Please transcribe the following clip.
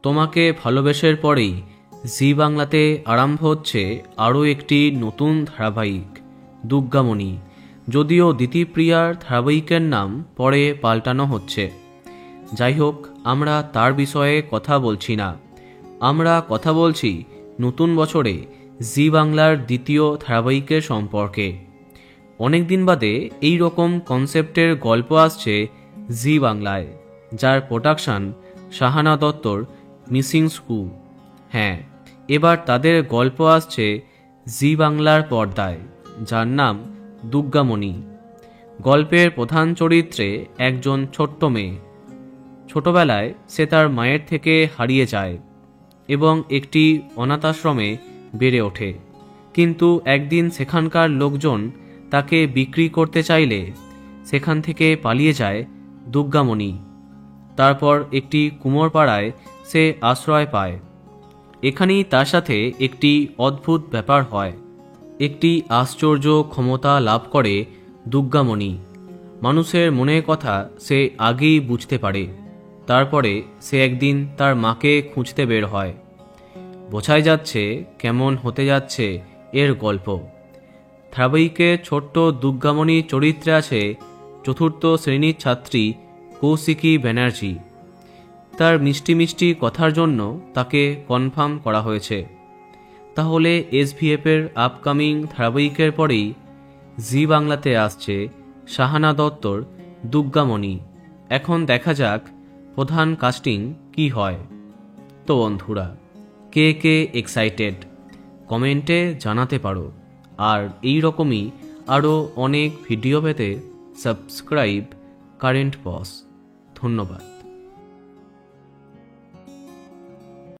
তোমাকে ভালোবেসের পরেই জি বাংলাতে আরম্ভ হচ্ছে আরও একটি নতুন ধারাবাহিক দুর্গামণি। যদিও দিতিপ্রিয়ার ধারাবাহিকের নাম পরে পাল্টানো হচ্ছে। যাই হোক, আমরা তার বিষয়ে কথা বলছি না। আমরা কথা বলছি নতুন বছরে জি বাংলার দ্বিতীয় ধারাবাহিকের সম্পর্কে। অনেক দিন বাদে এই রকম কনসেপ্টের গল্প আসছে জি বাংলায়, যার প্রোডাকশন শাহানা দত্তর মিসিং স্কুল। হ্যাঁ, এবার তাদের গল্প আসছে জি বাংলার পর্দায়, যার নাম দুর্গামণি। গল্পের প্রধান চরিত্রে একজন ছোট্ট মেয়ে। ছোটবেলায় সে তার মায়ের থেকে হারিয়ে যায় এবং একটি অনাথাশ্রমে বেড়ে ওঠে। কিন্তু একদিন সেখানকার লোকজন তাকে বিক্রি করতে চাইলে সেখান থেকে পালিয়ে যায় দুর্গামণি। তারপর একটি কুমোরপাড়ায় সে আশ্রয় পায়। এখানেই তার সাথে একটি অদ্ভুত ব্যাপার হয়। একটি আশ্চর্য ক্ষমতা লাভ করে দুর্গামণি। মানুষের মনের কথা সে আগেই বুঝতে পারে। তারপরে সে একদিন তার মাকে খুঁজতে বের হয়। বোঝাই যাচ্ছে কেমন হতে যাচ্ছে এর গল্প। ধারাবাহিকে ছোট্ট দুর্গামণি চরিত্রে আছে চতুর্থ শ্রেণীর ছাত্রী কৌশিকী ব্যানার্জি। তার মিষ্টি মিষ্টি কথার জন্য তাকে কনফার্ম করা হয়েছে। তাহলে এসভিএফের আপকামিং ধারাবাহিকের পরেই জি বাংলাতে আসছে শাহানা দত্তর দুর্গামণি। এখন দেখা যাক প্রধান কাস্টিং কি হয়। তো বন্ধুরা, কে কে এক্সাইটেড কমেন্টে জানাতে পারো। আর এই রকমই আরও অনেক ভিডিও পেতে সাবস্ক্রাইব কারেন্ট বস। ধন্যবাদ।